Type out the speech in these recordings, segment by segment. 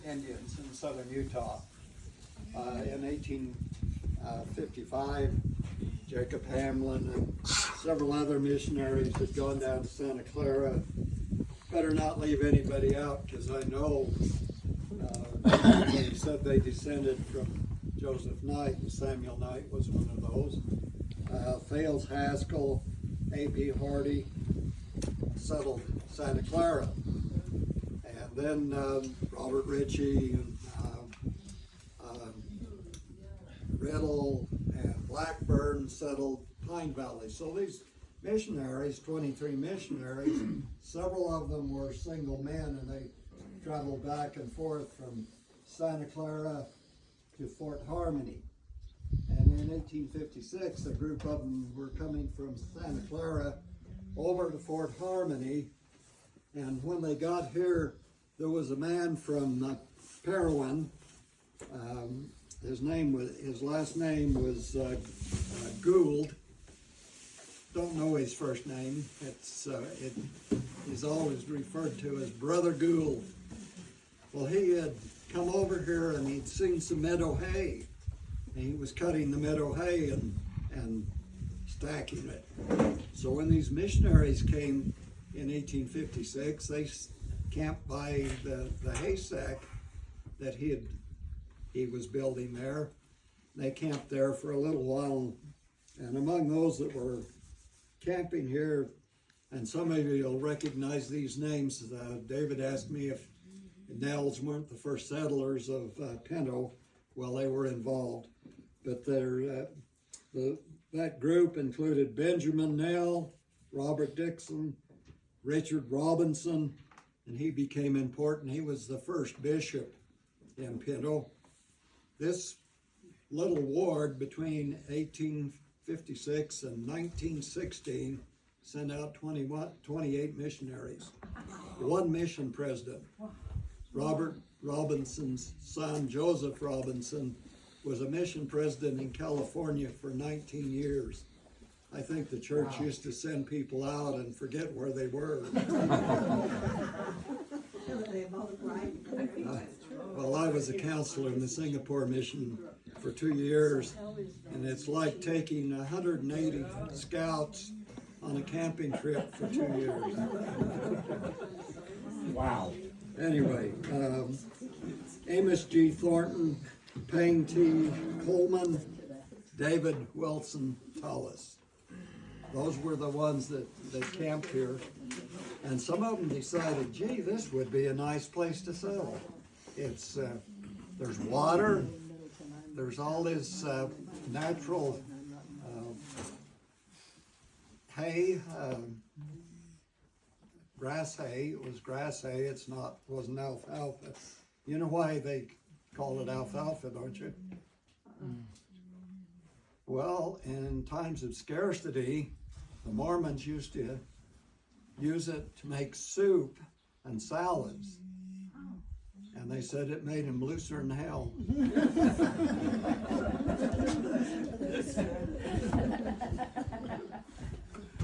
Indians in southern Utah. In 1855, Jacob Hamlin and several other missionaries had gone down to Santa Clara. Better not leave anybody out, because I know they said they descended from Joseph Knight, and Samuel Knight was one of those. Fales Haskell, A.P. Hardy settled Santa Clara. And then Robert Ritchie and Riddle and Blackburn settled Pine Valley. So these missionaries, 23 missionaries, several of them were single men, and they traveled back and forth from Santa Clara to Fort Harmony. And in 1856, a group of them were coming from Santa Clara over to Fort Harmony. And when they got here, there was a man from Parowan. His last name was Gould. Don't know his first name. He's always referred to as Brother Gould. Well, he had come over here and he'd seen some meadow hay. And he was cutting the meadow hay and stacking it. So when these missionaries came in 1856, they camped by the haystack that he was building there. They camped there for a little while, and among those that were camping here, and some of you will recognize these names. David asked me if Nels weren't the first settlers of Pinto. Well, they were involved, but that group included Benjamin Nell, Robert Dixon, Richard Robinson, and he became important. He was the first bishop in Pinto. This little ward between 1856 and 1916 sent out 28 missionaries. One mission president. Robert Robinson's son, Joseph Robinson, was a mission president in California for 19 years. I think the church used to send people out and forget where they were. Well, I was a counselor in the Singapore mission for 2 years, and it's like taking 180 scouts on a camping trip for 2 years. Wow. Anyway, Amos G. Thornton, Payne T. Coleman, David Wilson Tullis. Those were the ones that camped here. And some of them decided, gee, this would be a nice place to settle. It's there's water, there's all this natural hay, grass hay. It was grass hay. Wasn't alfalfa. You know why they call it alfalfa, don't you? Well, in times of scarcity, the Mormons used to use it to make soup and salads. And they said it made him looser than hell.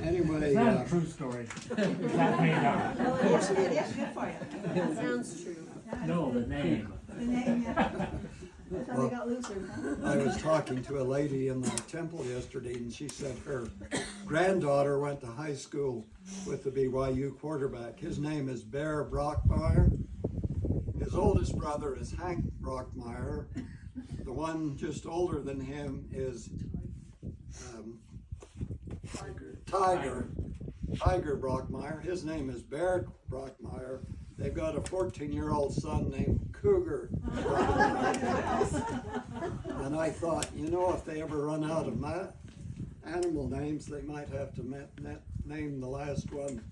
Anyway. It's not a true story. That made up. Yes, it is. Good for you. That sounds true. No, the name. The name, yeah. That's how they got looser. I was talking to a lady in the temple yesterday, and she said her granddaughter went to high school with the BYU quarterback. His name is Bear Brockmeyer. His oldest brother is Hank Brockmeyer. The one just older than him is Tiger Brockmeyer. His name is Bear Brockmeyer. They've got a 14-year-old son named Cougar. And I thought, if they ever run out of animal names, they might have to name the last one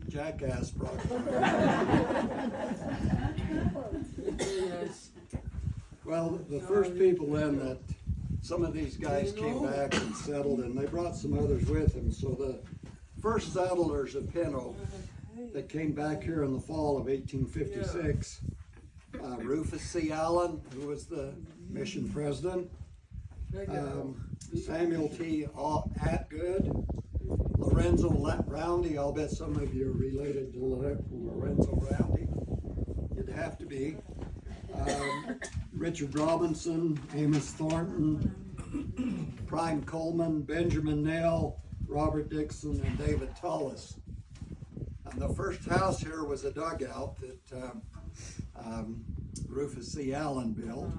Jackass Brockmeyer. Well, the first people then that some of these guys came back and settled, and they brought some others with them. So the first settlers of Pinto that came back here in the fall of 1856, Rufus C. Allen, who was the mission president, Samuel T. Atgood, Lorenzo Roundy. I'll bet some of you are related to Lorenzo Roundy. You'd have to be. Richard Robinson, Amos Thornton, Prime Coleman, Benjamin Nell, Robert Dixon, and David Tullis. And the first house here was a dugout that Rufus C. Allen built.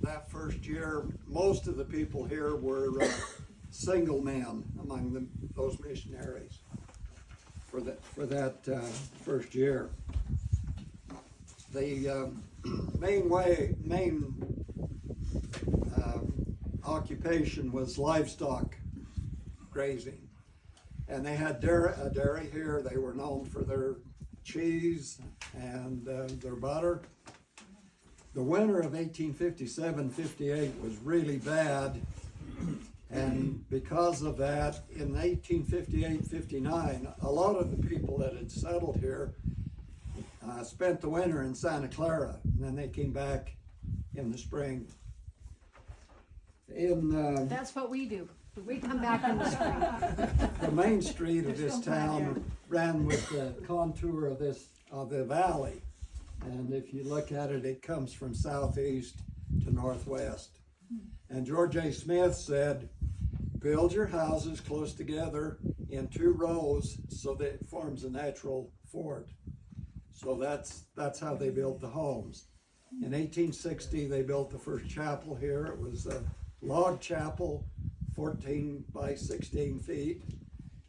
That first year, most of the people here were single men among those missionaries for that first year. The main occupation was livestock grazing, and they had a dairy here. They were known for their cheese and their butter. The winter of 1857-58 was really bad, and because of that, in 1858-59, a lot of the people that had settled here spent the winter in Santa Clara, and then they came back in the spring. That's what we do. We come back in the spring. The main street of this town ran with the contour of the valley. And if you look at it, it comes from southeast to northwest. And George A. Smith said, build your houses close together in 2 rows so that it forms a natural fort. So that's how they built the homes. In 1860, they built the first chapel here. It was a log chapel, 14 by 16 feet.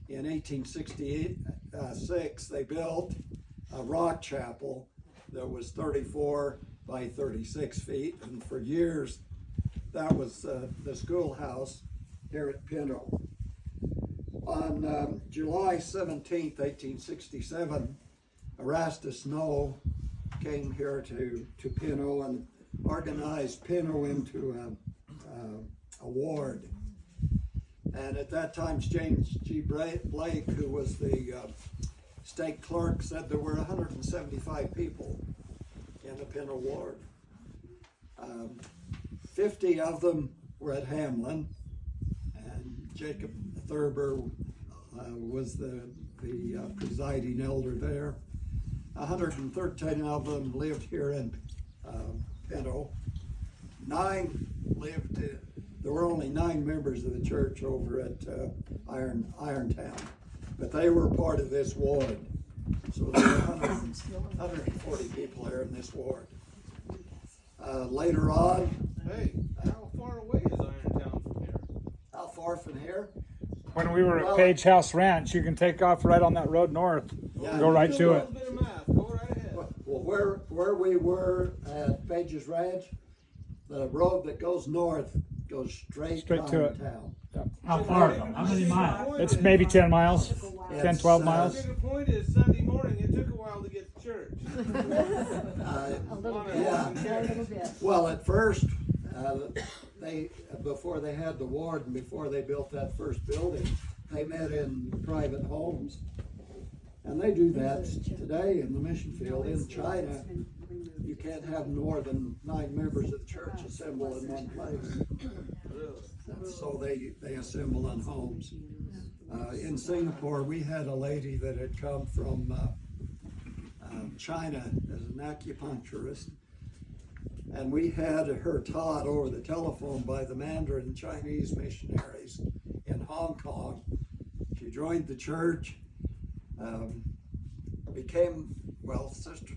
In 1866, they built a rock chapel that was 34 by 36 feet, and for years that was the schoolhouse here at Pinto. On July 17th, 1867, Erastus Snow came here to Pinto and organized Pinto into a ward. And at that time, James G. Blake, who was the state clerk, said there were 175 people in the Pinto ward. 50 of them were at Hamlin, and Jacob Thurber was the presiding elder there. 113 of them lived here in Pinto. 9 lived, there were only 9 members of the church over at Irontown, but they were part of this ward. So there were 140 people here in this ward. Later on, Hey, how far away is Irontown from here? how far from here? When we were Well, at Page House Ranch, you can take off right on that road north. Yeah, Go right Do to a it. little bit of math. Go right ahead. Well, where we were at Page's Ranch, the road that goes north goes straight Straight to it. Irontown. How far though? How many miles? It's maybe 10 miles, 10, 12 It's, miles. The point is, Sunday morning, it took a while to get to church. A little bit. Yeah. A little bit. Well, at first, before they had the ward and before they built that first building, they met in private homes. And they do that today in the mission field. In China, you can't have more than 9 members of the church assemble in one place. So they assemble in homes. In Singapore, we had a lady that had come from China as an acupuncturist, and we had her taught over the telephone by the Mandarin Chinese missionaries in Hong Kong. She joined the church,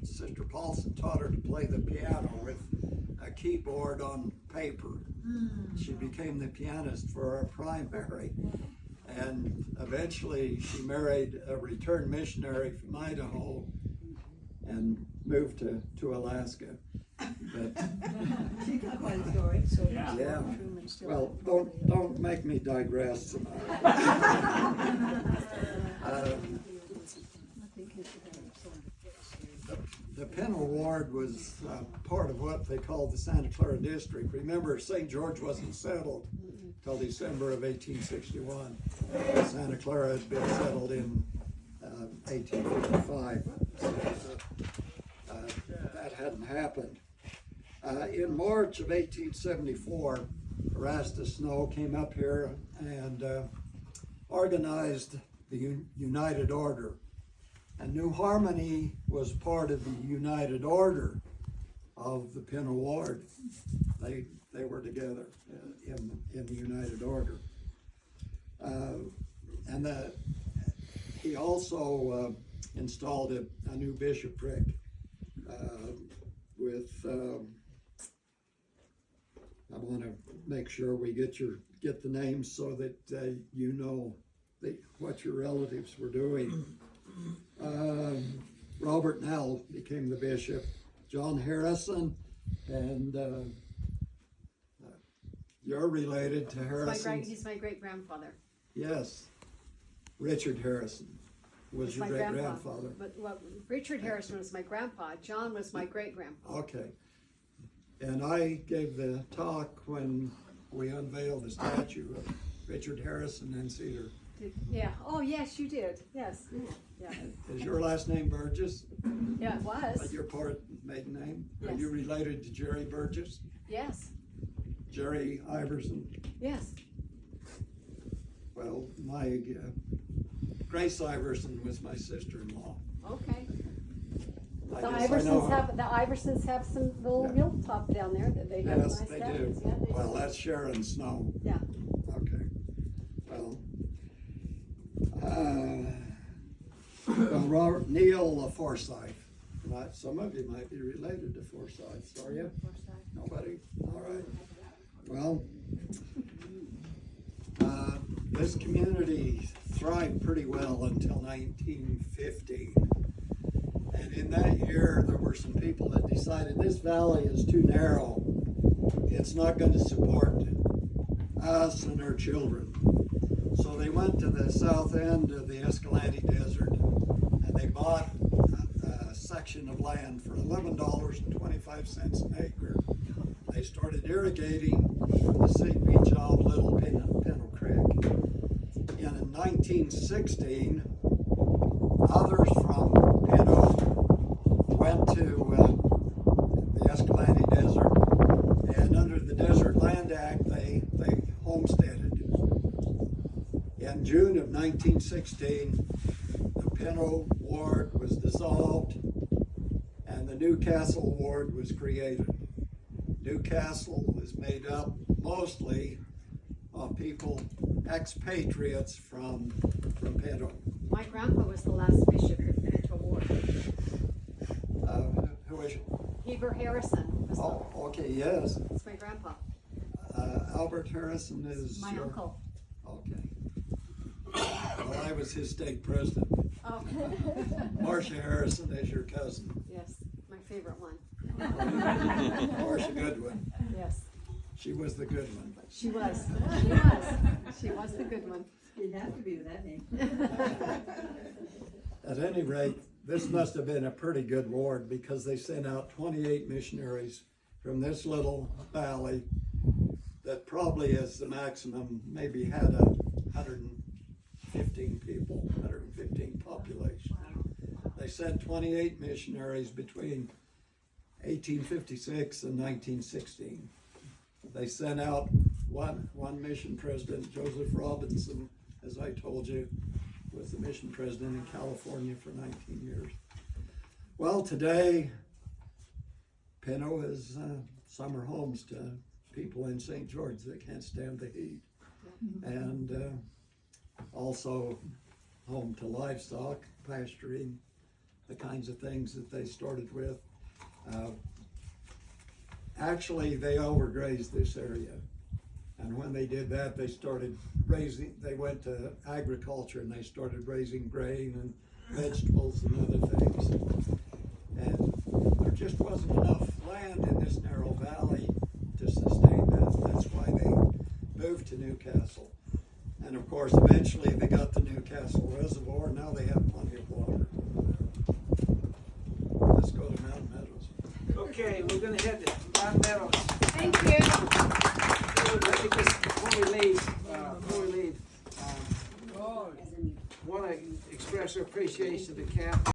Sister Paulson taught her to play the piano with a keyboard on paper. She became the pianist for our primary, and eventually she married a returned missionary from Idaho and moved to Alaska. But She's got quite a story. yeah, well, don't make me digress. The Pinto Ward was part of what they called the Santa Clara District. Remember, St. George wasn't settled till December of 1861. Santa Clara had been settled in 1855. So, that hadn't happened. In March of 1874, Erastus Snow came up here and organized the United Order. And New Harmony was part of the United Order of the Pinto Ward. They were together in the United Order. And he also installed a new bishopric with, I want to make sure we get the names so that you know what your relatives were doing. Robert Nell became the bishop. John Harrison, and you're related to Harrison. He's my great grandfather. Yes, Richard Harrison was your great grandfather. But Richard Harrison was my grandpa. John was my great grandpa. Okay, and I gave the talk when we unveiled the statue of Richard Harrison in Cedar. Yeah. Oh, yes, you did. Yes. Yeah. Is your last name Burgess? Yeah, it was. Your maiden name? Are Yes. you related to Jerry Burgess? Yes. Jerry Iverson? Yes. Well, my Grace Iverson was my sister-in-law. Okay. I The guess I know her. Iversons have some little hilltop down there that they have Yes, nice they statues. do. Yeah, they Well, do. that's Sharon Snow. Yeah. Okay. Well, Robert Neil Forsyth. Some of you might be related to Forsyths, are you? Nobody? All right. Well, this community thrived pretty well until 1950. And in that year, there were some people that decided this valley is too narrow. It's not going to support us and our children. So they went to the south end of the Escalante Desert and they bought a section of land for $11.25 an acre. They started irrigating from the Sig Beach of Little Pinto Creek. And in 1916, others from Meadow went to the Escalante Desert, and under the Desert Land Act, they homesteaded. In June of 1916, the Pinto Ward was dissolved, and the Newcastle Ward was created. Newcastle is made up mostly of people, expatriates from Pinto. My grandpa was the last bishop of Pinto Ward. Who is? Heber Harrison was Oh, okay, yes. that's my grandpa. Albert Harrison is My your... uncle. Okay. Well, I was his state president. Oh. Marcia Harrison is your cousin. Yes, my favorite one. Marcia Goodwin. Yes, She was the good one. she was. She was the good one. Didn't have to be with that name. At any rate, this must have been a pretty good ward because they sent out 28 missionaries from this little valley that probably is the maximum, maybe had 115 people, 115 population. They sent 28 missionaries between 1856 and 1916. They sent out one mission president, Joseph Robinson, as I told you, was the mission president in California for 19 years. Well, today, Pinto is summer homes to people in St. George that can't stand the heat. And also home to livestock, pasturing, the kinds of things that they started with. Actually, they overgrazed this area. And when they did that, they started raising, they went to agriculture and they started raising grain and vegetables and other things. And there just wasn't enough land in this narrow valley to sustain that. That's why they moved to Newcastle. And of course, eventually they got the Newcastle Reservoir. Now they have plenty of water. Let's go to Mountain Meadows. Okay, we're gonna head to Mountain Meadows. Thank you. I think before we leave, want to express our appreciation to the Catholic